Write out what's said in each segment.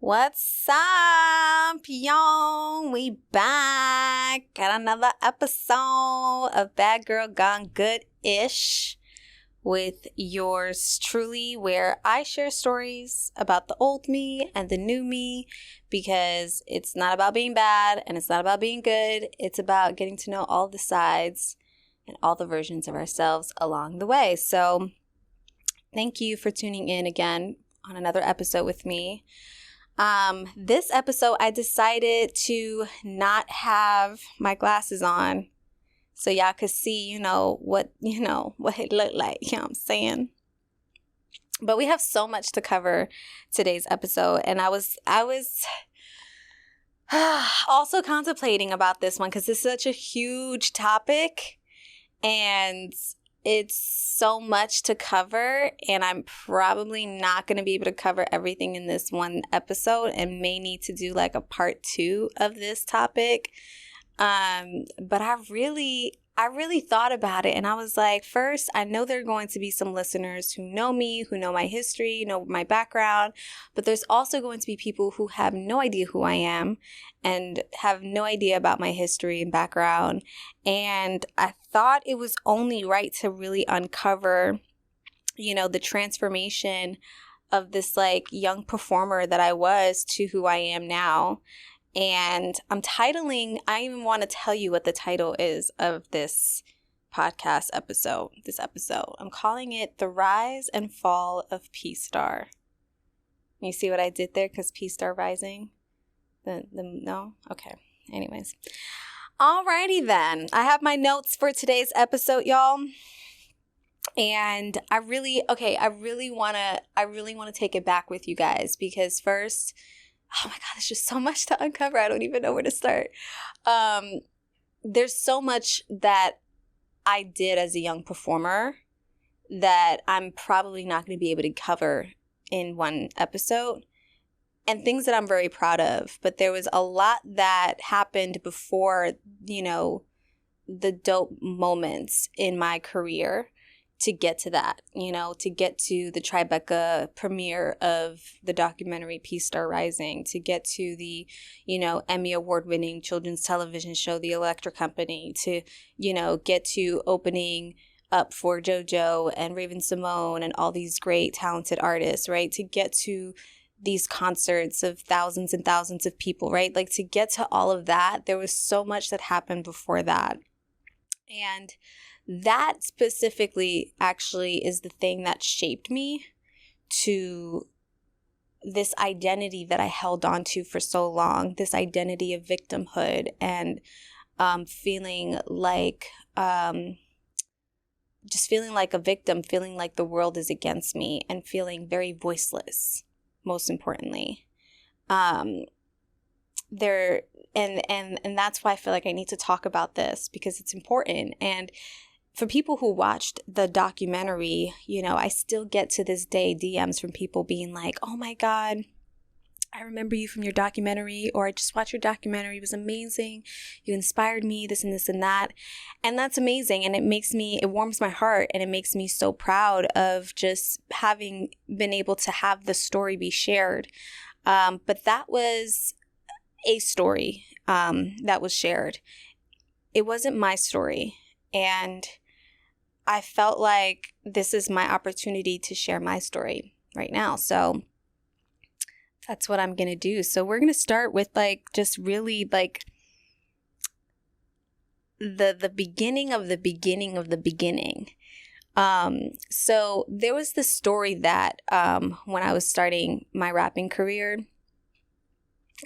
What's up, y'all? We back. Got another episode of Bad Girl Gone Good-ish with yours truly, where I share stories about the old me and the new me, because it's not about being bad and it's not about being good. It's about getting to know all the sides and all the versions of ourselves along the way. So thank you for tuning in again on another episode with me. This episode, I decided to not have my glasses on so y'all could see, what it looked like, you know what I'm saying? But we have so much to cover today's episode, and I was also contemplating about this one because it's such a huge topic, and it's so much to cover, and I'm probably not going to be able to cover everything in this one episode and may need to do like a part 2 of this topic. But I really thought about it, and I was like, first, I know there are going to be some listeners who know me, who know my history, know my background, but there's also going to be people who have no idea who I am and have no idea about my history and background. And I thought it was only right to really uncover, the transformation of this like young performer that I was to who I am now. And I even want to tell you what the title is of this podcast episode, I'm calling it The Rise and Fall of P.Star. You see what I did there? Because P.Star Rising? No? Okay. Anyways. Alrighty then. I have my notes for today's episode, y'all. And I really want to take it back with you guys, because first, oh my God, there's just so much to uncover. I don't even know where to start. There's so much that I did as a young performer that I'm probably not going to be able to cover in one episode, and things that I'm very proud of. But there was a lot that happened before, the dope moments in my career to get to that, to get to the Tribeca premiere of the documentary PStar Rising, to get to the, Emmy award-winning children's television show, The Electric Company, to, get to opening up for JoJo and Raven Simone and all these great talented artists, right? To get to these concerts of thousands and thousands of people, right? Like, to get to all of that, there was so much that happened before that. And that specifically actually is the thing that shaped me to this identity that I held on to for so long, this identity of victimhood and feeling like just feeling like a victim, feeling like the world is against me, and feeling very voiceless, most importantly. And that's why I feel like I need to talk about this, because it's important. And for people who watched the documentary, I still get to this day DMs from people being like, oh my God, I remember you from your documentary, or I just watched your documentary. It was amazing. You inspired me, this and this and that. And that's amazing. And it warms my heart, and it makes me so proud of just having been able to have the story be shared. But that was a story that was shared. It wasn't my story. And I felt like this is my opportunity to share my story right now. So that's what I'm going to do. So we're going to start with just really the beginning of the beginning of the beginning. So there was this story that when I was starting my rapping career,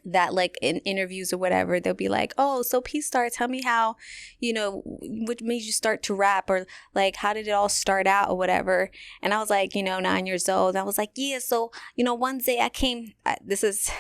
that in interviews or whatever, they'll be like, oh, so P.Star, tell me how, what made you start to rap, or how did it all start out or whatever. And I was 9 years old. I was like, yeah, so, one day I came, this is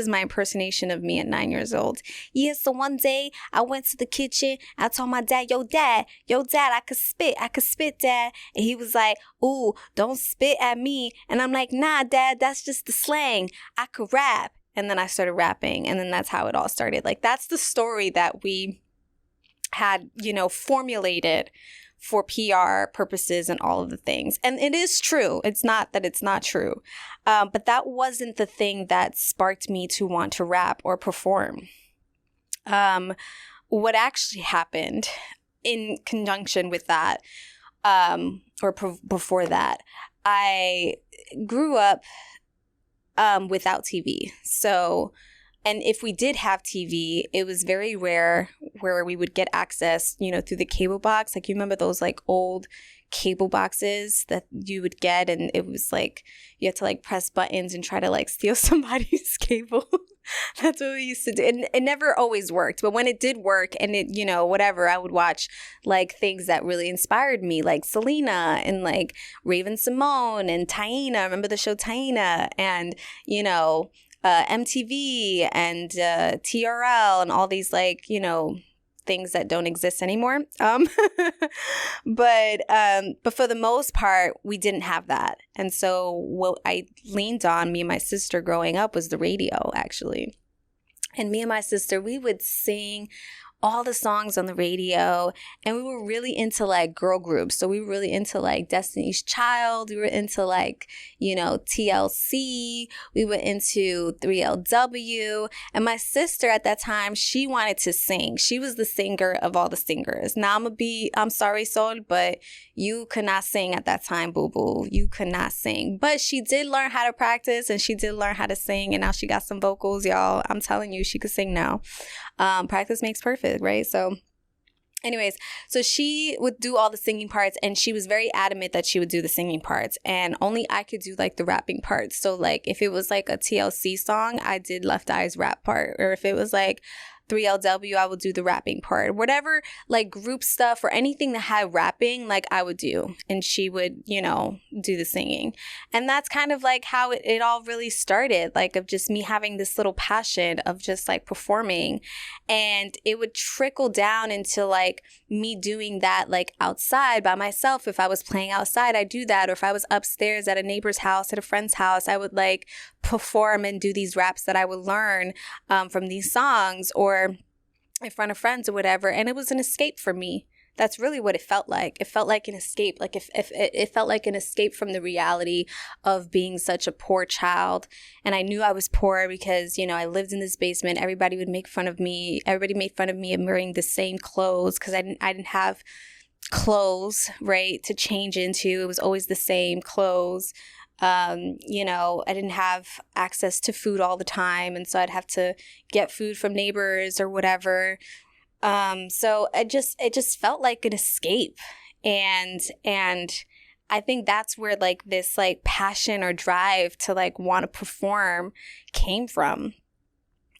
my impersonation of me at 9 years old. Yeah, so one day I went to the kitchen. I told my dad, yo, dad, I could spit, dad. And he was like, ooh, don't spit at me. And I'm like, nah, dad, that's just the slang. I could rap. And then I started rapping, and then that's how it all started. That's the story that we had, formulated for PR purposes and all of the things. And it is true. It's not that it's not true. But that wasn't the thing that sparked me to want to rap or perform. What actually happened in conjunction with that, before that, I grew up without TV. So, and if we did have TV, it was very rare where we would get access, you know, through the cable box. Like, you remember those like old cable boxes that you would get, and it was like you had to like press buttons and try to like steal somebody's cable. That's what we used to do. And it never always worked, but when it did work and it, you know, whatever, I would watch like things that really inspired me, like Selena and like Raven Simone and Taina. Remember the show Taina? And, you know, MTV and TRL and all these like, you know, things that don't exist anymore. But for the most part, we didn't have that. And so what I leaned on, me and my sister growing up, was the radio, actually. And me and my sister, we would sing all the songs on the radio, and we were really into like girl groups. So we were really into like Destiny's Child. We were into like, you know, TLC. We were into 3LW. And my sister at that time, she wanted to sing. She was the singer of all the singers. Now I'm sorry, Sol, but you could not sing at that time, boo-boo. You could not sing. But she did learn how to practice, and she did learn how to sing, and now she got some vocals, y'all. I'm telling you, she could sing now. Practice makes perfect, right? So anyways, so she would do all the singing parts, and she was very adamant that she would do the singing parts, and only I could do like the rapping parts. So like if it was like a TLC song, I did Left Eye's rap part, or if it was like 3LW, I would do the rapping part. Whatever, like group stuff or anything that had rapping, like I would do. And she would, you know, do the singing. And that's kind of like how it all really started, like of just me having this little passion of just like performing. And it would trickle down into like me doing that like outside by myself. If I was playing outside, I'd do that. Or if I was upstairs at a neighbor's house, at a friend's house, I would like perform and do these raps that I would learn from these songs, or in front of friends or whatever. And it was an escape for me. That's really what it felt like. It felt like an escape. Like if it felt like an escape from the reality of being such a poor child. And I knew I was poor because, you know, I lived in this basement. Everybody would make fun of me. Everybody made fun of me of wearing the same clothes because I didn't have clothes, right, to change into. It was always the same clothes. You know, I didn't have access to food all the time, and so I'd have to get food from neighbors or whatever. So it just felt like an escape, and I think that's where like this like passion or drive to like want to perform came from.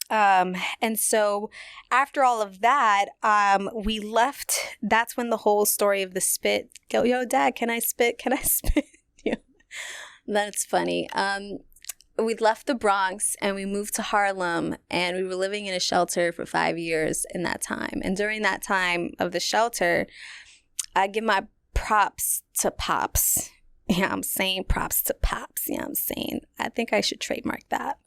And so after all of that, we left. That's when the whole story of the spit. Yo, Dad, can I spit? Can I spit? Yeah. That's funny. We left the Bronx and we moved to Harlem, and we were living in a shelter for 5 years in that time. And during that time of the shelter, I give my props to Pops. Yeah, I'm saying props to Pops. Yeah, I'm saying. I think I should trademark that.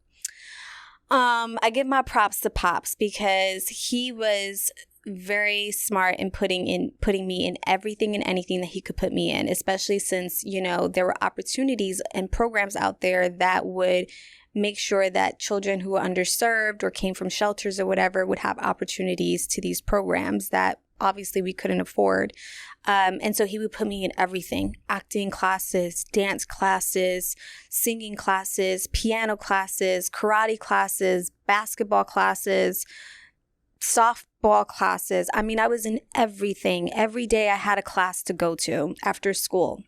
I give my props to Pops because he was very smart in putting me in everything and anything that he could put me in, especially since, you know, there were opportunities and programs out there that would make sure that children who were underserved or came from shelters or whatever would have opportunities to these programs that obviously we couldn't afford. And so he would put me in everything: acting classes, dance classes, singing classes, piano classes, karate classes, basketball classes, softball classes. I mean, I was in everything. Every day I had a class to go to after school.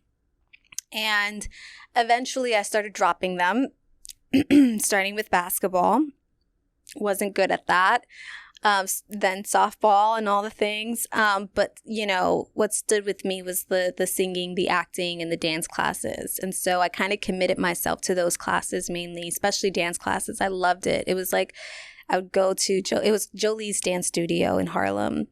And eventually I started dropping them, starting with basketball. Wasn't good at that. Then softball and all the things. But, you know, what stood with me was the singing, the acting, and the dance classes. And so I kind of committed myself to those classes mainly, especially dance classes. I loved it. It was like I would go to it was Jolie's dance studio in Harlem.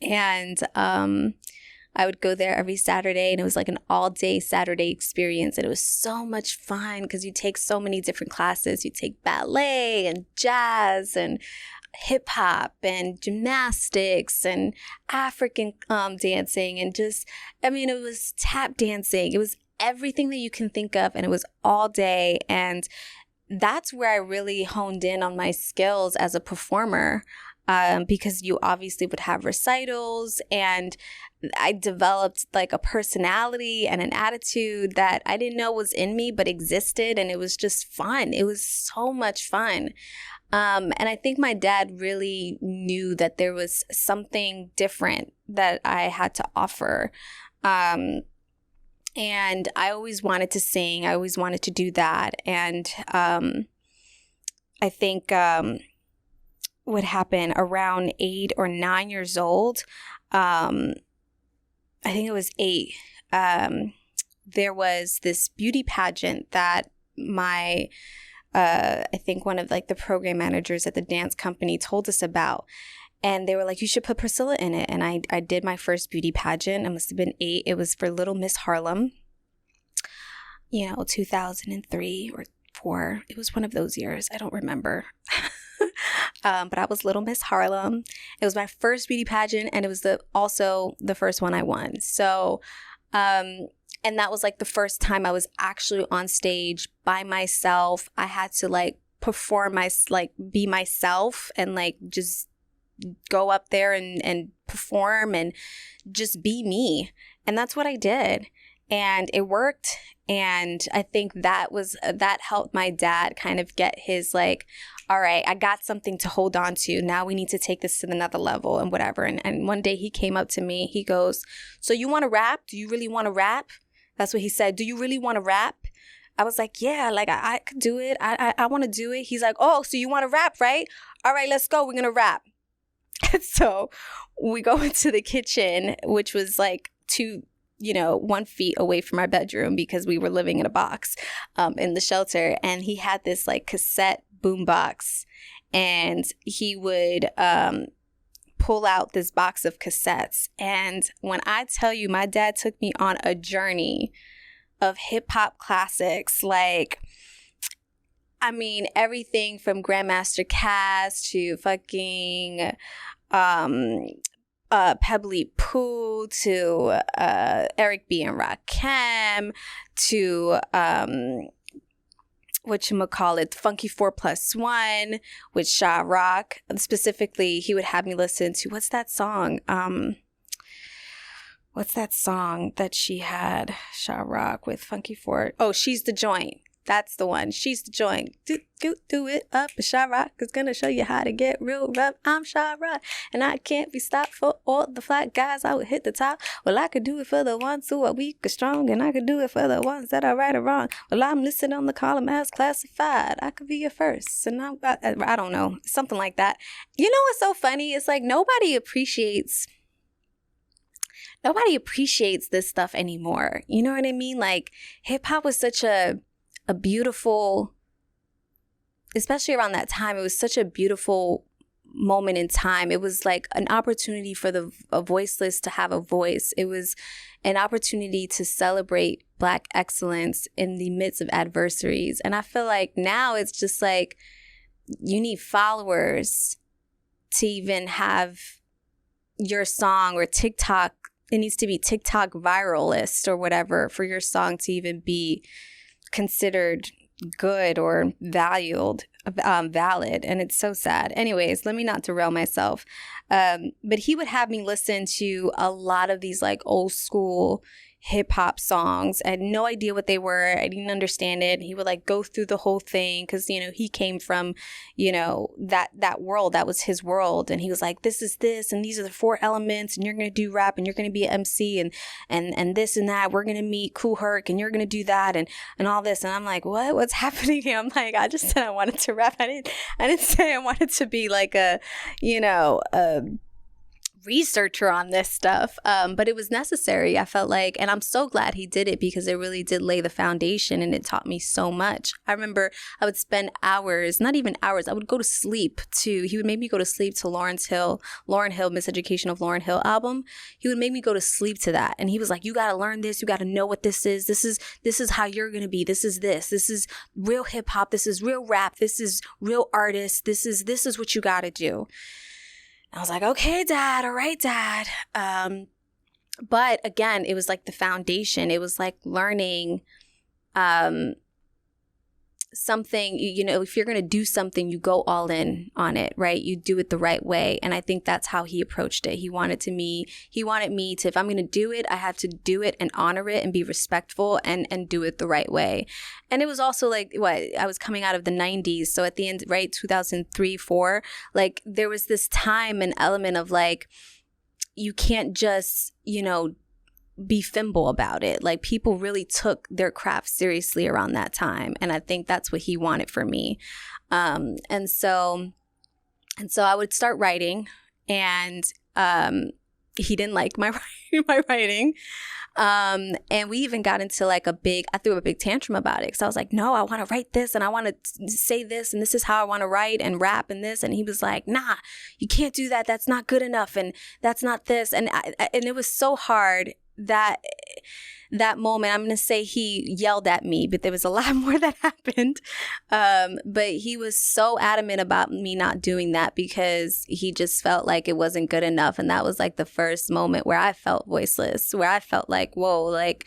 And I would go there every Saturday, and it was like an all-day Saturday experience. And it was so much fun because you take so many different classes. You take ballet and jazz and hip hop and gymnastics and African dancing and just, I mean, it was tap dancing. It was everything that you can think of, and it was all day. And that's where I really honed in on my skills as a performer, because you obviously would have recitals, and I developed like a personality and an attitude that I didn't know was in me but existed, and it was just fun. It was so much fun. And I think my dad really knew that there was something different that I had to offer. And I always wanted to sing. I always wanted to do that. And I think what happened around 8 or 9 years old, I think it was 8, there was this beauty pageant that my, I think one of like the program managers at the dance company told us about. And they were like, you should put Priscilla in it. And I did my first beauty pageant. I must have been 8. It was for Little Miss Harlem, 2003 or 4. It was one of those years. I don't remember. But I was Little Miss Harlem. It was my first beauty pageant, and it was also the first one I won. So, and that was like the first time I was actually on stage by myself. I had to like perform be myself and like just go up there and perform and just be me. And that's what I did. And it worked. And I think that helped my dad kind of get his like, all right, I got something to hold on to. Now we need to take this to another level and whatever. And one day he came up to me. He goes, so you want to rap? Do you really want to rap? That's what he said. Do you really want to rap? I was like, yeah, like I could do it. I want to do it. He's like, oh, so you want to rap, right? All right, let's go. We're going to rap. So we go into the kitchen, which was like 1 feet away from our bedroom because we were living in a box in the shelter. And he had this like cassette boombox, and he would pull out this box of cassettes. And when I tell you, my dad took me on a journey of hip hop classics, like, I mean, everything from Grandmaster Caz to fucking Pebbly Pooh to Eric B. and Rakim to Funky 4+1 with Sha Rock. Specifically, he would have me listen to, what's that song? What's that song that she had, Sha Rock with Funky 4? Oh, She's the Joint. That's the one. She's the joint. Do it up. Sha Rock is going to show you how to get real rough. I'm Sha Rock, and I can't be stopped. For all the flat guys, I would hit the top. Well, I could do it for the ones who are weak or strong, and I could do it for the ones that are right or wrong. Well, I'm listed on the column as classified. I could be your first. And I don't know. Something like that. You know what's so funny? It's like nobody appreciates this stuff anymore. You know what I mean? Like, hip-hop was such a beautiful, especially around that time, it was such a beautiful moment in time. It was like an opportunity for a voiceless to have a voice. It was an opportunity to celebrate Black excellence in the midst of adversaries. And I feel like now it's just like you need followers to even have your song, or TikTok. It needs to be TikTok viral list or whatever for your song to even be considered good or valid. And it's so sad. Anyways, let me not derail myself. But he would have me listen to a lot of these like old school hip hop songs. I had no idea what they were. I didn't understand it. He would like go through the whole thing because, he came from, that world. That was his world. And he was like, this is this, and these are the 4 elements, and you're going to do rap, and you're going to be an MC, and this and that. We're going to meet Coup Herc, and you're going to do that, and all this. And I'm like, what's happening here? I'm like, I just said I wanted to rap. I didn't say I wanted to be like a researcher on this stuff, but it was necessary. I felt like, and I'm so glad he did it because it really did lay the foundation and it taught me so much. I remember I would spend hours, not even hours, I would go to sleep to, he would make me go to sleep to Lauryn Hill, Miseducation of Lauryn Hill album. He would make me go to sleep to that. And he was like, you got to learn this. You got to know what this is. This is how you're going to be. This is real hip hop. This is real rap. This is real artists. This is what you got to do. I was like, okay, Dad. All right, Dad. But again, it was like the foundation. It was like learning something, if you're going to do something, you go all in on it, right? You do it the right way. And I think that's how he approached it. He wanted me to, if I'm going to do it, I have to do it and honor it and be respectful and do it the right way. And it was also like, I was coming out of the 90s. So at the end, right, 2003, 4, like there was this time and element of like, you can't just, be fimble about it. Like people really took their craft seriously around that time. And I think that's what he wanted for me. And so I would start writing and he didn't like my writing. And we even got into like I threw a big tantrum about it. So I was like, no, I want to write this and I want to say this and this is how I want to write and rap and this. And he was like, nah, you can't do that. That's not good enough. And that's not this. And it was so hard that moment. I'm going to say he yelled at me, but there was a lot more that happened. But he was so adamant about me not doing that because he just felt like it wasn't good enough. And that was like the first moment where I felt voiceless, where I felt like, whoa, like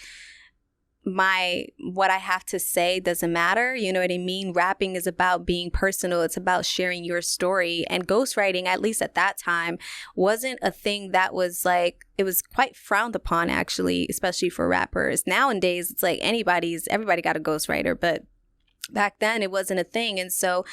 what I have to say doesn't matter. You know what I mean? Rapping is about being personal. It's about sharing your story. And ghostwriting, at least at that time, wasn't a thing that was like, it was quite frowned upon actually, especially for rappers. Nowadays, it's like everybody got a ghostwriter, but back then it wasn't a thing. And so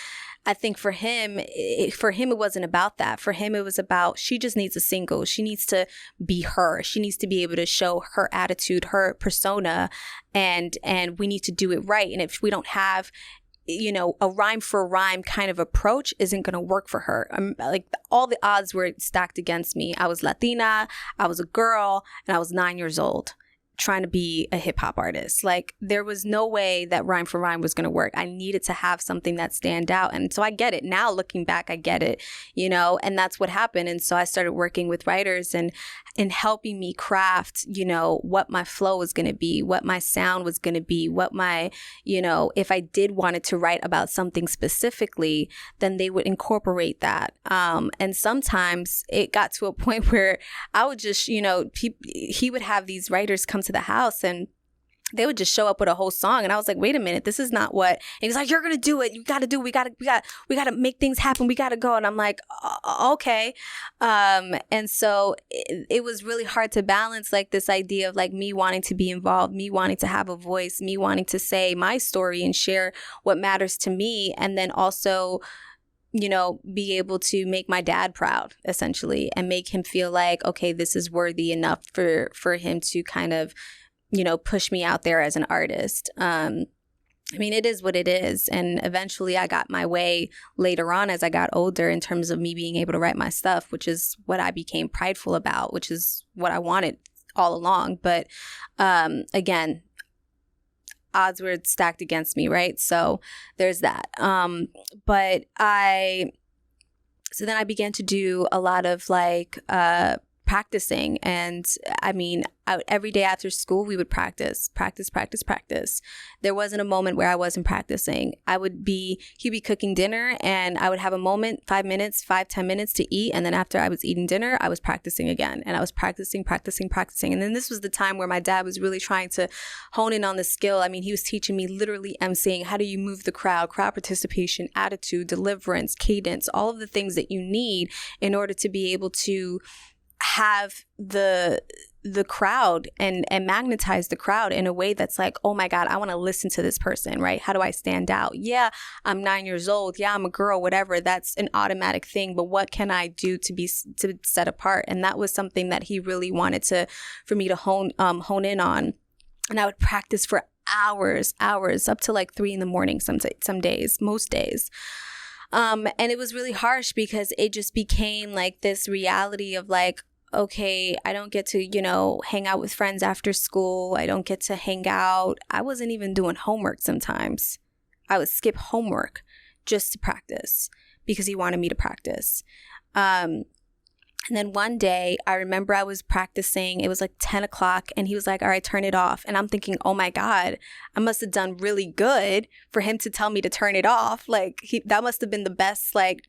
I think for him, it wasn't about that. For him, it was about, she just needs a single. She needs to be her. She needs to be able to show her attitude, her persona, and we need to do it right. And if we don't have, a rhyme for rhyme kind of approach isn't going to work for her. Like all the odds were stacked against me. I was Latina, I was a girl, and I was 9 years old, trying to be a hip hop artist. Like there was no way that rhyme for rhyme was going to work. I needed to have something that stand out. And so I get it now, looking back, I get it, and that's what happened. And so I started working with writers and helping me craft, what my flow was going to be, what my sound was going to be, what my, if I did wanted to write about something specifically, then they would incorporate that. And sometimes it got to a point where I would just, he would have these writers come to the house and they would just show up with a whole song. And I was like, wait a minute, this is not what, and he's like, you're going to do it. You got to do it. We got to make things happen. We got to go. And I'm like, okay. And so it was really hard to balance like this idea of like me wanting to be involved, me wanting to have a voice, me wanting to say my story and share what matters to me. And then also, be able to make my dad proud, essentially, and make him feel like, okay, this is worthy enough for him to kind of, push me out there as an artist. It is what it is. And eventually I got my way later on as I got older in terms of me being able to write my stuff, which is what I became prideful about, which is what I wanted all along. But again, odds were stacked against me, right? So there's that. So then I began to do a lot of like practicing. And every day after school, we would practice. There wasn't a moment where I wasn't practicing. He'd be cooking dinner and I would have a moment, 10 minutes to eat. And then after I was eating dinner, I was practicing again. And I was practicing. And then this was the time where my dad was really trying to hone in on the skill. He was teaching me literally emceeing. How do you move the crowd participation, attitude, deliverance, cadence, all of the things that you need in order to be able to have the crowd and magnetize the crowd in a way that's like, oh my God, I want to listen to this person, right? How do I stand out? Yeah, I'm 9 years old. Yeah, I'm a girl, whatever. That's an automatic thing. But what can I do to set apart? And that was something that he really wanted for me to hone in on. And I would practice for hours, up to like 3 a.m. some days, most days. And it was really harsh because it just became like this reality of like, okay, I don't get to, hang out with friends after school. I don't get to hang out. I wasn't even doing homework sometimes. I would skip homework just to practice because he wanted me to practice. And then one day, I remember I was practicing. It was like 10 o'clock, and he was like, all right, turn it off. And I'm thinking, oh my God, I must have done really good for him to tell me to turn it off. Like, that must have been the best, like,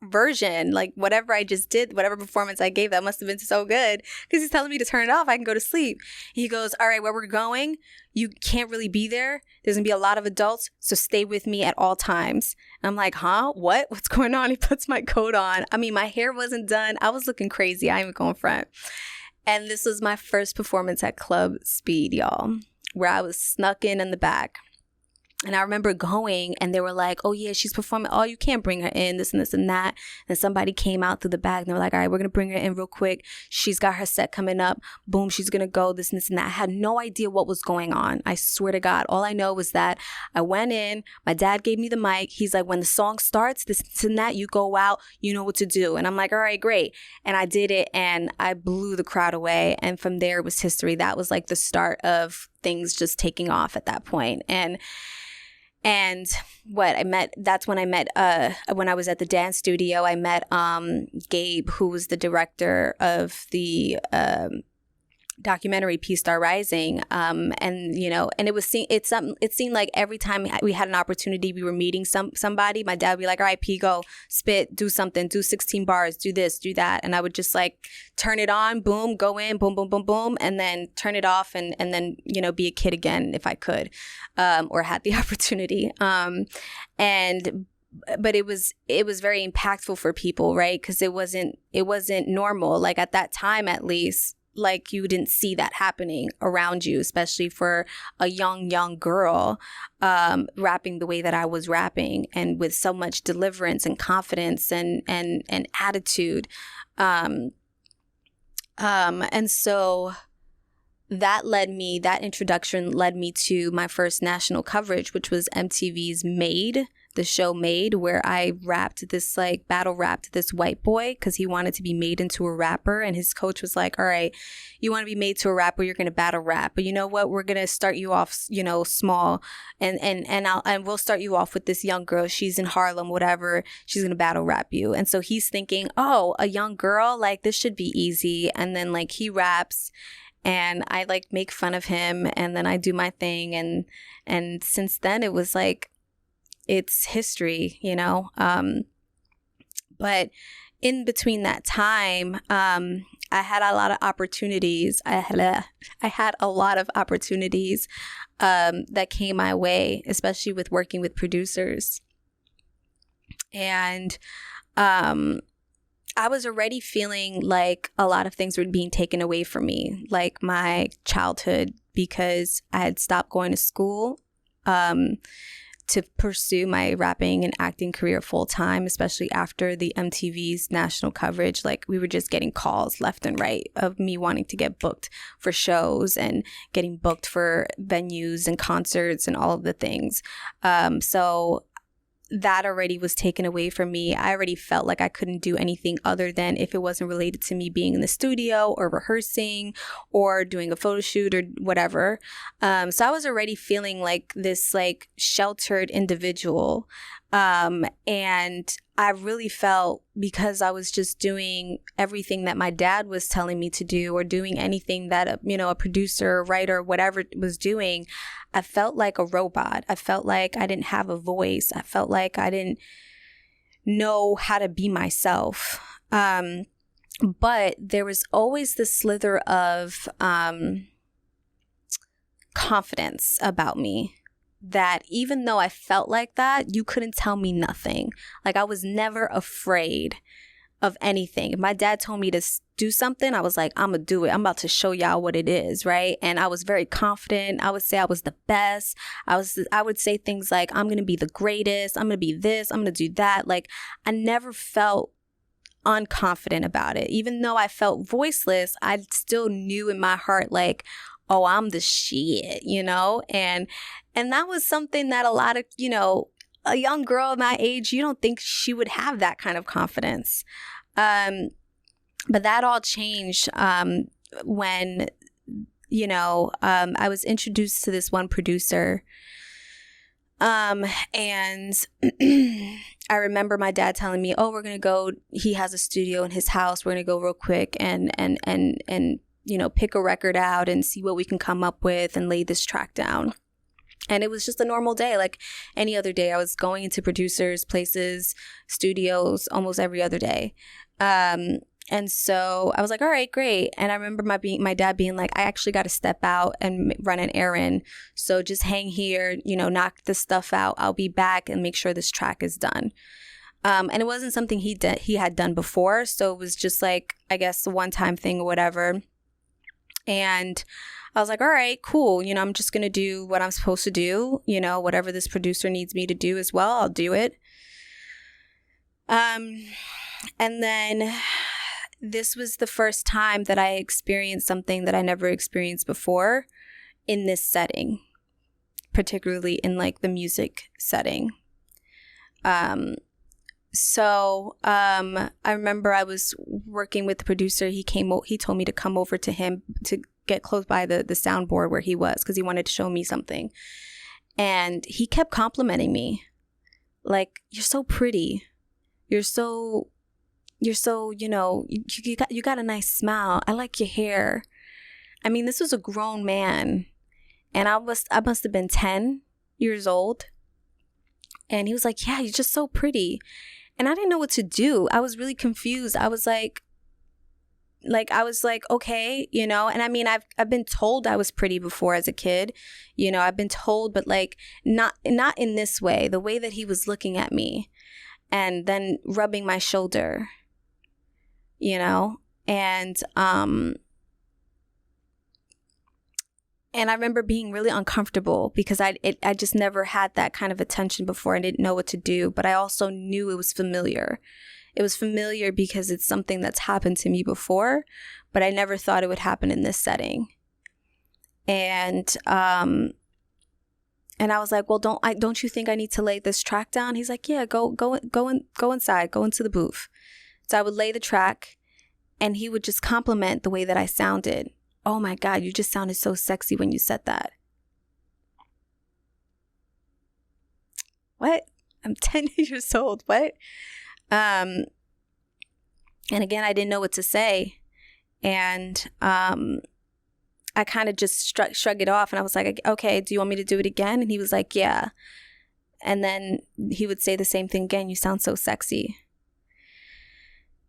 version. Like, whatever I just did, whatever performance I gave, that must have been so good because he's telling me to turn it off. I can go to sleep. He goes, all right, where we're going, you can't really be there. There's gonna be a lot of adults, so stay with me at all times. And I'm like, huh? What's going on? He puts my coat on. I mean, my hair wasn't done. I was looking crazy. I ain't even going front. And this was my first performance at Club Speed, y'all, where I was snuck in the back. And I remember going, and they were like, oh, yeah, she's performing. Oh, you can't bring her in, this and this and that. And somebody came out through the back, and they were like, all right, we're going to bring her in real quick. She's got her set coming up. Boom, she's going to go, this and this and that. I had no idea what was going on. I swear to God. All I know was that I went in. My dad gave me the mic. He's like, when the song starts, this and that, you go out, you know what to do. And I'm like, all right, great. And I did it, and I blew the crowd away. And from there, it was history. That was like the start of things just taking off at that point. And that's when I met, when I was at the dance studio, I met Gabe, who was the director of the documentary P.Star Rising. And it seemed like every time we had an opportunity, we were meeting somebody, my dad would be like, all right, P, go, spit, do something, do 16 bars, do this, do that. And I would just like turn it on, boom, go in, boom, boom, boom, boom, and then turn it off and then, be a kid again if I could, or had the opportunity. But it was very impactful for people, right? Because it wasn't normal. Like at that time, at least, like you didn't see that happening around you, especially for a young girl, rapping the way that I was rapping, and with so much deliverance and confidence and attitude. And so that introduction led me to my first national coverage, which was MTV's Made, the show Made, where I battle rapped this white boy because he wanted to be made into a rapper. And his coach was like, all right, you want to be made to a rapper, you're going to battle rap. But you know what? We're going to start you off, small. And we'll start you off with this young girl. She's in Harlem, whatever. She's going to battle rap you. And so he's thinking, oh, a young girl, like this should be easy. And then like he raps, and I like make fun of him, and then I do my thing. And since then it was like, it's history, but in between that time, I had a lot of opportunities. I had a lot of opportunities that came my way, especially with working with producers. And I was already feeling like a lot of things were being taken away from me, like my childhood, because I had stopped going to school to pursue my rapping and acting career full time, especially after the MTV's national coverage. Like we were just getting calls left and right of me wanting to get booked for shows and getting booked for venues and concerts and all of the things. So that already was taken away from me. I already felt like I couldn't do anything other than if it wasn't related to me being in the studio or rehearsing or doing a photo shoot or whatever. So I was already feeling like this like sheltered individual. And I really felt, because I was just doing everything that my dad was telling me to do, or doing anything that a producer, writer, whatever was doing, I felt like a robot. I felt like I didn't have a voice. I felt like I didn't know how to be myself. But there was always this slither of confidence about me, that even though I felt like that, you couldn't tell me nothing. Like I was never afraid of anything. If my dad told me to do something, I was like, I'm gonna do it. I'm about to show y'all what it is, right? And I was very confident. I would say I was the best. I would say things like, I'm gonna be the greatest. I'm gonna be this. I'm gonna do that. Like I never felt unconfident about it. Even though I felt voiceless, I still knew in my heart, like, oh, I'm the shit, And that was something that a lot of, a young girl my age, you don't think she would have that kind of confidence. But that all changed when, I was introduced to this one producer. And I remember my dad telling me, "Oh, we're going to go, he has a studio in his house. We're going to go real quick and pick a record out and see what we can come up with and lay this track down." And it was just a normal day, like any other day. I was going into producers, places, studios almost every other day. And so I was like, all right, great. And I remember my dad being like, "I actually got to step out and run an errand. So just hang here, knock this stuff out. I'll be back and make sure this track is done." And it wasn't something he had done before. So it was just like, I guess, a one-time thing or whatever. And I was like, all right, cool. I'm just going to do what I'm supposed to do. Whatever this producer needs me to do as well, I'll do it. And then this was the first time that I experienced something that I never experienced before in this setting, particularly in like the music setting. So I remember I was working with the producer. He told me to come over to him to get close by the soundboard where he was, because he wanted to show me something. And he kept complimenting me. Like, "You're so pretty. You're so, you got a nice smile. I like your hair." I mean, this was a grown man, and I must have been 10 years old. And he was like, "Yeah, you're just so pretty." And I didn't know what to do. I was really confused. I was like, okay, and I mean, I've been told I was pretty before as a kid, I've been told, but like not in this way, the way that he was looking at me and then rubbing my shoulder, and I remember being really uncomfortable because I just never had that kind of attention before. I didn't know what to do, but I also knew it was familiar. It was familiar because it's something that's happened to me before, but I never thought it would happen in this setting. And I was like, "Well, don't you think I need to lay this track down?" He's like, "Yeah, go inside, go into the booth." So I would lay the track, and he would just compliment the way that I sounded. "Oh my God, you just sounded so sexy when you said that." What? I'm 10 years old. What? And again, I didn't know what to say. And I kind of just shrugged it off. And I was like, "Okay, do you want me to do it again?" And he was like, "Yeah." And then he would say the same thing again. "You sound so sexy."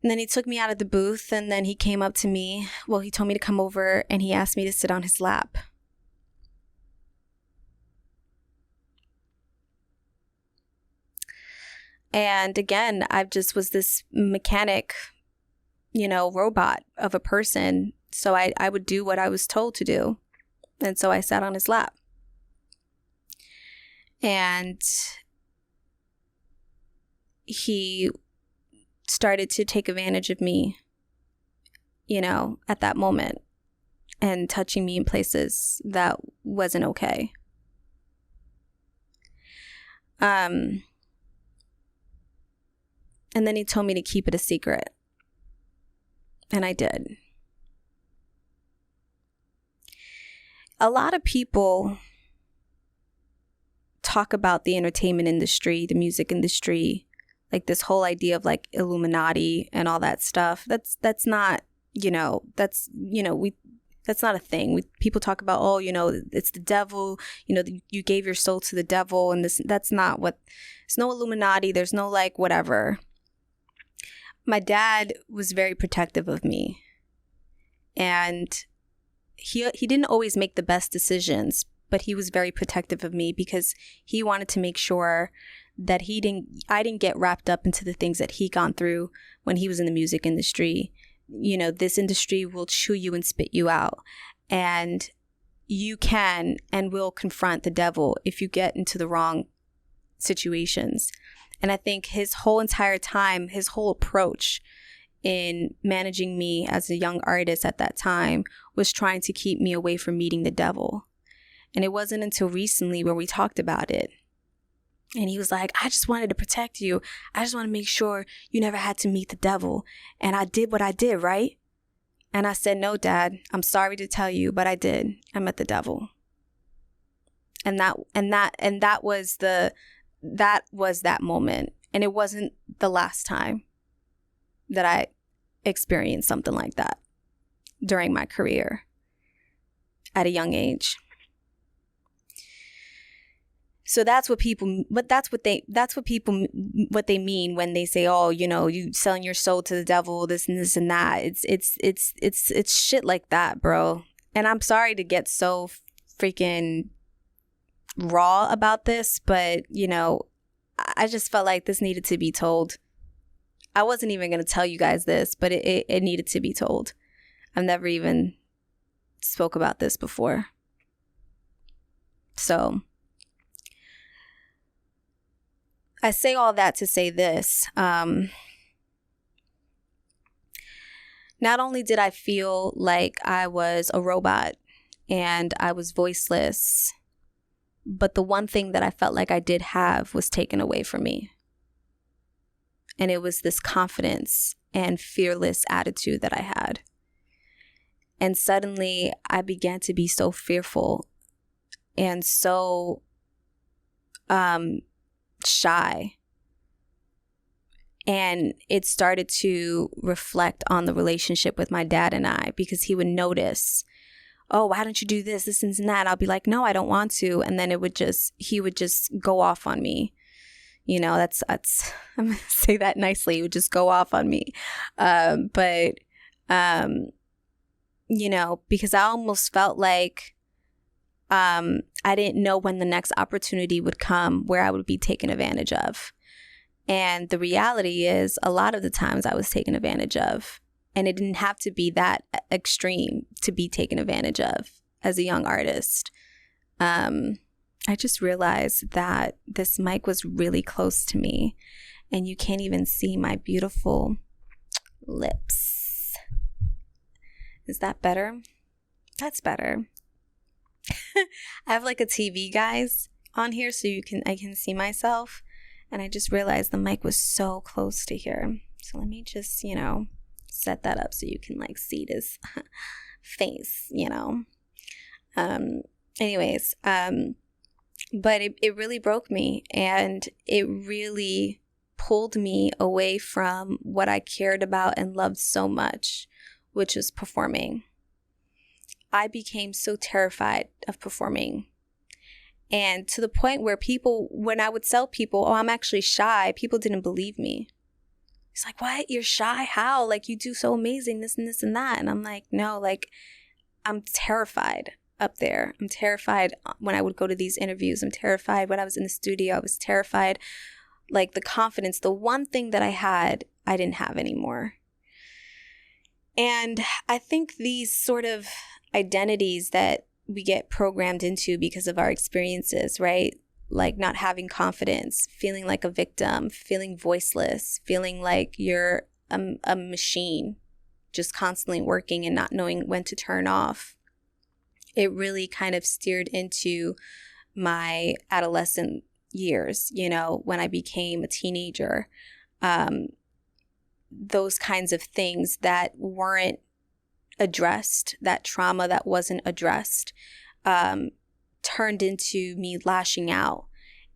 And then he took me out of the booth, and then he came up to me. Well, he told me to come over, and he asked me to sit on his lap. And again, I just was this mechanic, robot of a person. So I would do what I was told to do. And so I sat on his lap. And he started to take advantage of me, at that moment, and touching me in places that wasn't okay. And then he told me to keep it a secret. And I did. A lot of people talk about the entertainment industry, the music industry, like this whole idea of like Illuminati and all that stuff. That's not, that's not a thing. People talk about, "Oh, it's the devil, you gave your soul to the devil," and that's not what, it's no Illuminati. There's no like whatever. My dad was very protective of me, and he didn't always make the best decisions, but he was very protective of me because he wanted to make sure that I didn't get wrapped up into the things that he gone through when he was in the music industry. This industry will chew you and spit you out, and you can and will confront the devil if you get into the wrong situations. And I think his whole entire time, his whole approach in managing me as a young artist at that time was trying to keep me away from meeting the devil. And it wasn't until recently where we talked about it. And he was like, I just wanted to protect you. I just want to make sure you never had to meet the devil. And I did what I did, right? And I said, no, Dad, I'm sorry to tell you, but I did. I met the devil. And that was that moment. And it wasn't the last time that I experienced something like that during my career at a young age. So that's what people mean when they say, oh, you know, you selling your soul to the devil, this and this and that. It's shit like that, bro. And I'm sorry to get so freaking raw about this, but you know, I just felt like this needed to be told. I wasn't even going to tell you guys this, but it needed to be told. I've never even spoke about this before. So I say all that to say this. Not only did I feel like I was a robot and I was voiceless, but the one thing that I felt like I did have was taken away from me. And it was this confidence and fearless attitude that I had. And suddenly I began to be so fearful and so shy. And it started to reflect on the relationship with my dad and I, because he would notice, oh, why don't you do this and that? I'll be like, no, I don't want to. And then he would just go off on me. You know, that's I'm going to say that nicely. He would just go off on me. You know, because I almost felt like I didn't know when the next opportunity would come where I would be taken advantage of. And the reality is, a lot of the times I was taken advantage of. And it didn't have to be that extreme to be taken advantage of as a young artist. I just realized that this mic was really close to me. And you can't even see my beautiful lips. Is that better? That's better. I have like a TV, guys, on here so I can see myself. And I just realized the mic was so close to here. So let me just, you know, set that up so you can like see this face, you know. Anyways, but it really broke me, and it really pulled me away from what I cared about and loved so much, which was performing. I became so terrified of performing. And to the point where when I would tell people, oh, I'm actually shy, people didn't believe me. It's like, what? You're shy? How? Like, you do so amazing, this and this and that. And I'm like, no, like, I'm terrified up there. I'm terrified when I would go to these interviews. I'm terrified when I was in the studio. I was terrified. Like, the confidence, the one thing that I had, I didn't have anymore. And I think these sort of identities that we get programmed into because of our experiences, right? Like not having confidence, feeling like a victim, feeling voiceless, feeling like you're a machine, just constantly working and not knowing when to turn off. It really kind of steered into my adolescent years, you know, when I became a teenager. Those kinds of things that weren't addressed, that trauma that wasn't addressed, turned into me lashing out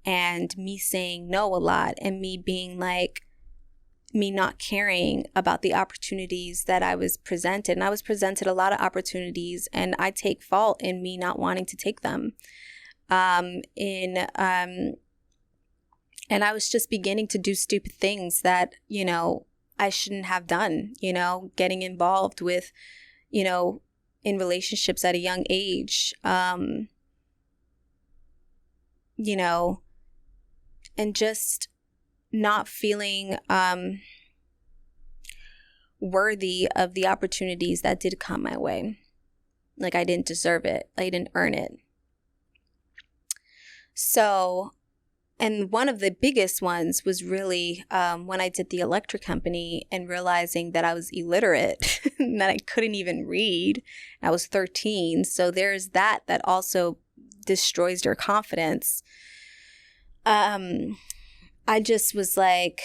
and me saying no a lot, and me being like, me not caring about the opportunities that I was presented. And I was presented a lot of opportunities, and I take fault in me not wanting to take them. And I was just beginning to do stupid things that, you know, I shouldn't have done, you know, getting involved with, you know, in relationships at a young age, you know, and just not feeling worthy of the opportunities that did come my way. Like I didn't deserve it. I didn't earn it. So, and one of the biggest ones was really when I did the electric company and realizing that I was illiterate and that I couldn't even read. I was 13. So there's that also destroys your confidence. I just was like,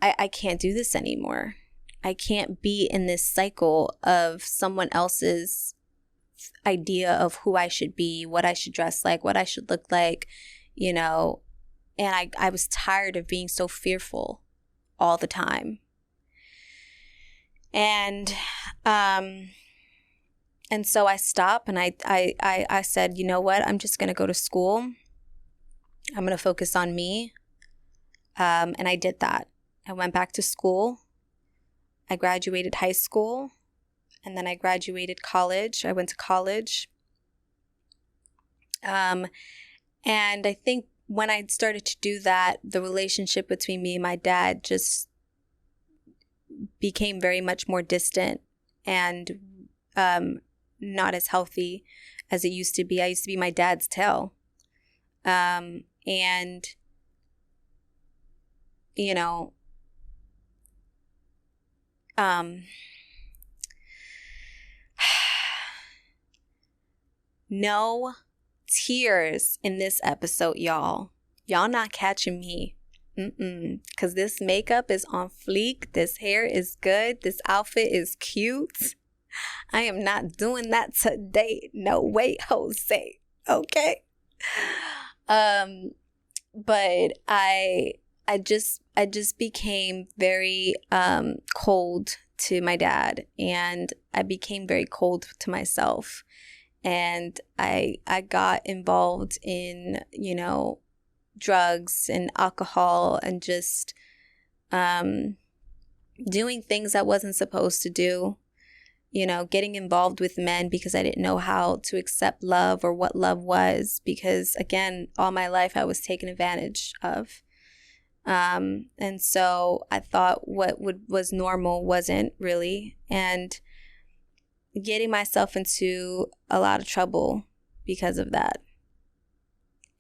I can't do this anymore. I can't be in this cycle of someone else's idea of who I should be, what I should dress like, what I should look like, you know. And I was tired of being so fearful all the time. And so I stopped and I said, you know what? I'm just going to go to school. I'm going to focus on me. And I did that. I went back to school. I graduated high school. And then I graduated college. I went to college. And I think when I started to do that, the relationship between me and my dad just became very much more distant and not as healthy as it used to be. I used to be my dad's tail. And, you know, no tears in this episode, y'all. Y'all not catching me. Because this makeup is on fleek. This hair is good. This outfit is cute. I am not doing that today. No way, Jose. Okay. But I just became very cold to my dad, and I became very cold to myself. And I got involved in, you know, drugs and alcohol and just doing things I wasn't supposed to do, you know, getting involved with men because I didn't know how to accept love or what love was, because, again, all my life I was taken advantage of. And so I thought what was normal wasn't really, and getting myself into a lot of trouble because of that.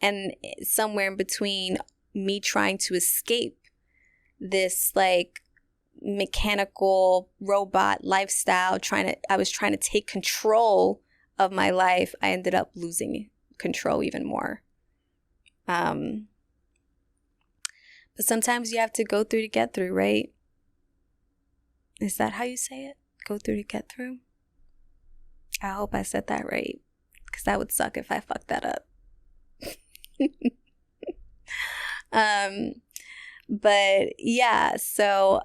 And somewhere in between me trying to escape this like mechanical robot lifestyle, I was trying to take control of my life, I ended up losing control even more. But sometimes you have to go through to get through, right? Is that how you say it? Go through to get through? I hope I said that right, because that would suck if I fucked that up. But yeah, so,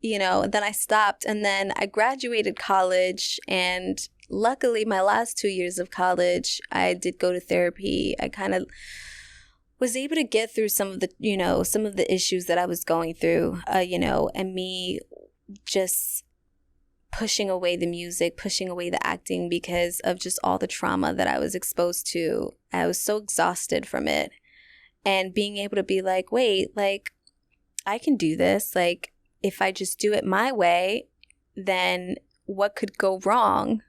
you know, then I stopped, and then I graduated college, and luckily my last 2 years of college, I did go to therapy. I kind of was able to get through some of the issues that I was going through, you know, and me just pushing away the music, pushing away the acting because of just all the trauma that I was exposed to. I was so exhausted from it. And being able to be like, wait, like, I can do this. Like, if I just do it my way, then what could go wrong?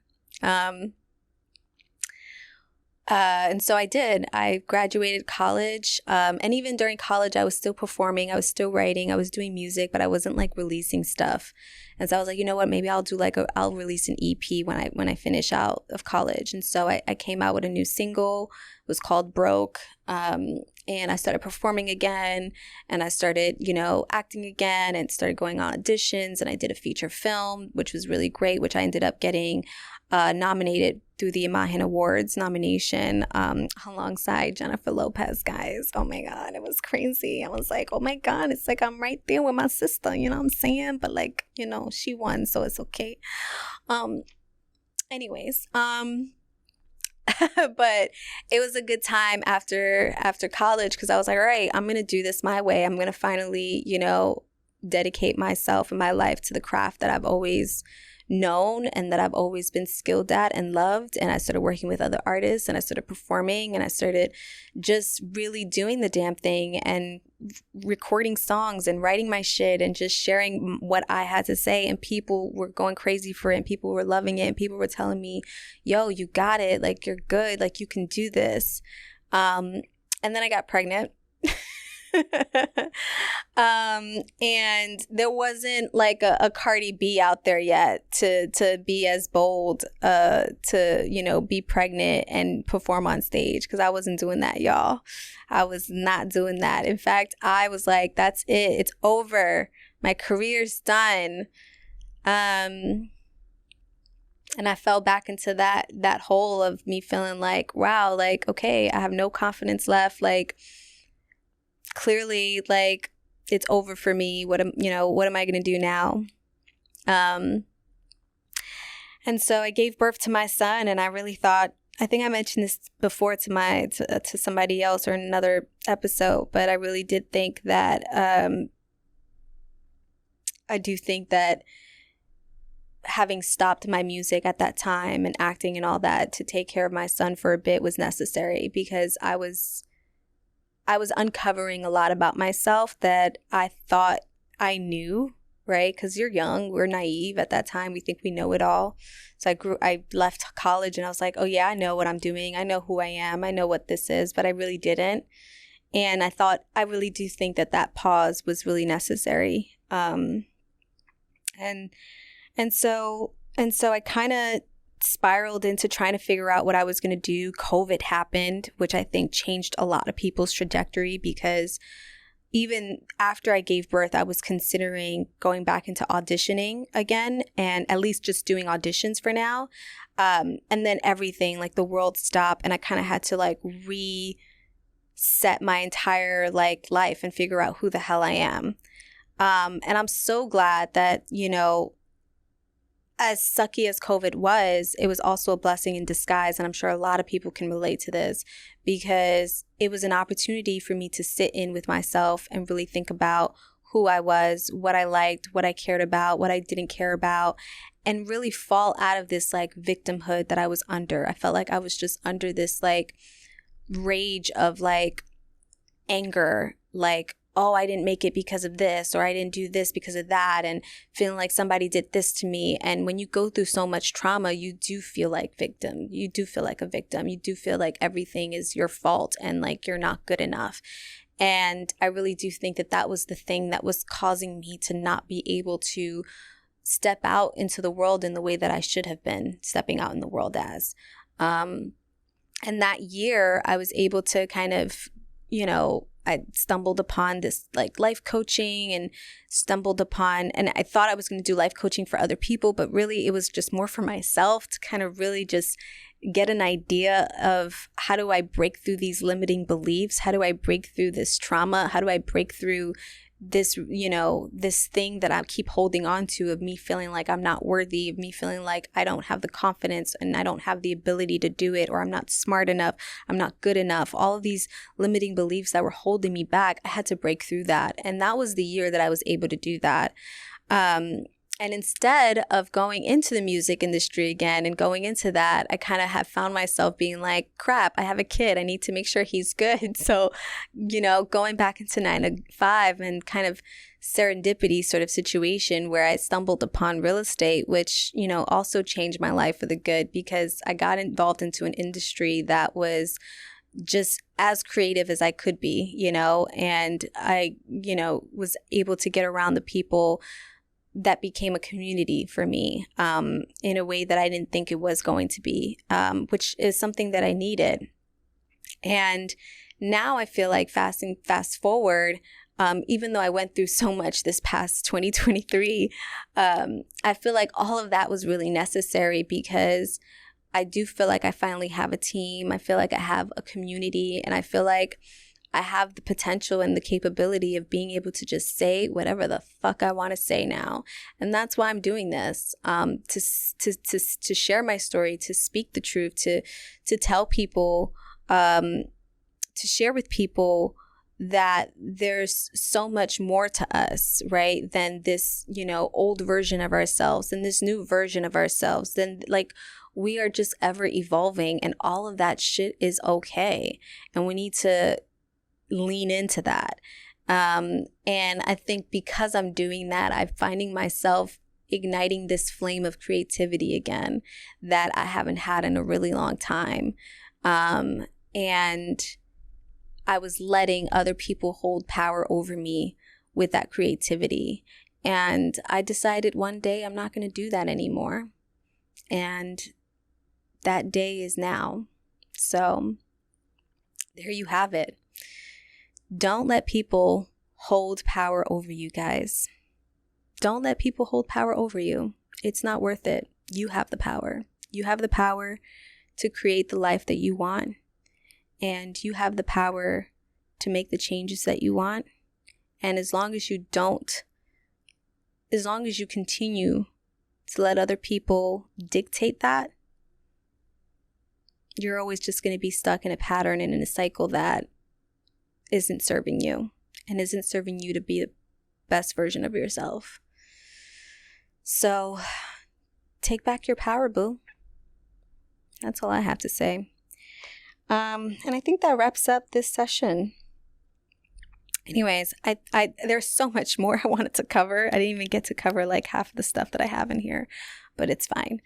And so I did. I graduated college. And even during college, I was still performing. I was still writing. I was doing music, but I wasn't like releasing stuff. And so I was like, you know what? Maybe I'll release an EP when I finish out of college. And so I came out with a new single. It was called Broke. And I started performing again, and I started, you know, acting again, and started going on auditions, and I did a feature film, which was really great, which I ended up getting nominated through the Imagen Awards nomination alongside Jennifer Lopez, guys. Oh my God, it was crazy. I was like, oh my God, it's like I'm right there with my sister, you know what I'm saying? But like, you know, she won, so it's okay. Anyways, but it was a good time after college, because I was like, all right, I'm going to do this my way. I'm going to finally, you know, dedicate myself and my life to the craft that I've always known and that I've always been skilled at and loved. And I started working with other artists, and I started performing, and I started just really doing the damn thing and recording songs and writing my shit and just sharing what I had to say. And people were going crazy for it, and people were loving it, and people were telling me, yo, you got it, like, you're good, like, you can do this. And then I got pregnant. And there wasn't like a Cardi B out there yet to be as bold, to, you know, be pregnant and perform on stage, because I wasn't doing that, y'all. I was not doing that. In fact, I was like, that's it. It's over. My career's done. And I fell back into that hole of me feeling like, wow, like, okay, I have no confidence left. Like, clearly, like, it's over for me. What am I going to do now? And so I gave birth to my son, and I really thought, I think I mentioned this before to somebody else or in another episode, but I really did think that, I do think that having stopped my music at that time and acting and all that to take care of my son for a bit was necessary, because I was uncovering a lot about myself that I thought I knew, right? Because you're young, we're naive at that time. We think we know it all. So I left college and I was like, oh yeah, I know what I'm doing. I know who I am. I know what this is, but I really didn't. And I really do think that pause was really necessary. And so I kind of spiraled into trying to figure out what I was going to do. COVID happened, which I think changed a lot of people's trajectory, because even after I gave birth, I was considering going back into auditioning again, and at least just doing auditions for now. And then everything, like the world stopped, and I kind of had to like reset my entire like life and figure out who the hell I am. And I'm so glad that, you know, as sucky as COVID was, it was also a blessing in disguise. And I'm sure a lot of people can relate to this, because it was an opportunity for me to sit in with myself and really think about who I was, what I liked, what I cared about, what I didn't care about, and really fall out of this like victimhood that I was under. I felt like I was just under this like rage of like anger, like, oh, I didn't make it because of this, or I didn't do this because of that, and feeling like somebody did this to me. And when you go through so much trauma, you do feel like victim. You do feel like a victim. You do feel like everything is your fault and like you're not good enough. And I really do think that was the thing that was causing me to not be able to step out into the world in the way that I should have been stepping out in the world as. And that year, I was able to kind of, you know, I stumbled upon this like life coaching, and I thought I was going to do life coaching for other people, but really it was just more for myself to kind of really just get an idea of how do I break through these limiting beliefs? How do I break through this trauma? How do I break through this, you know, this thing that I keep holding on to, of me feeling like I'm not worthy, of me feeling like I don't have the confidence and I don't have the ability to do it, or I'm not smart enough, I'm not good enough. All of these limiting beliefs that were holding me back, I had to break through that. And that was the year that I was able to do that. And instead of going into the music industry again and going into that, I kind of have found myself being like, crap, I have a kid. I need to make sure he's good. So, you know, going back into 9 to 5 and kind of serendipity sort of situation where I stumbled upon real estate, which, you know, also changed my life for the good, because I got involved into an industry that was just as creative as I could be, you know, and I, you know, was able to get around the people that became a community for me in a way that I didn't think it was going to be, which is something that I needed. And now I feel like fast forward, even though I went through so much this past 2023, I feel like all of that was really necessary, because I do feel like I finally have a team. I feel like I have a community, and I feel like I have the potential and the capability of being able to just say whatever the fuck I want to say now. And that's why I'm doing this, to share my story, to speak the truth, to tell people, to share with people that there's so much more to us, right, than this, you know, old version of ourselves and this new version of ourselves. Then like we are just ever evolving, and all of that shit is okay. And we need to lean into that. And I think because I'm doing that, I'm finding myself igniting this flame of creativity again that I haven't had in a really long time. And I was letting other people hold power over me with that creativity. And I decided one day I'm not going to do that anymore. And that day is now. So there you have it. Don't let people hold power over you, guys. Don't let people hold power over you. It's not worth it. You have the power. You have the power to create the life that you want. And you have the power to make the changes that you want. And as long as you continue to let other people dictate that, you're always just going to be stuck in a pattern and in a cycle that isn't serving you and isn't serving you to be the best version of yourself. So take back your power, boo. That's all I have to say. And I think that wraps up this session. Anyways, I there's so much more I wanted to cover. I didn't even get to cover like half of the stuff that I have in here, but it's fine.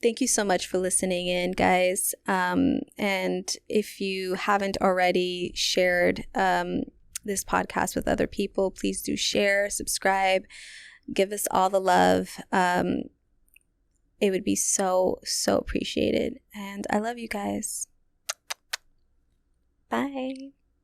Thank you so much for listening in, guys. And if you haven't already shared this podcast with other people, please do share, subscribe, give us all the love. It would be so, so appreciated. And I love you guys. Bye.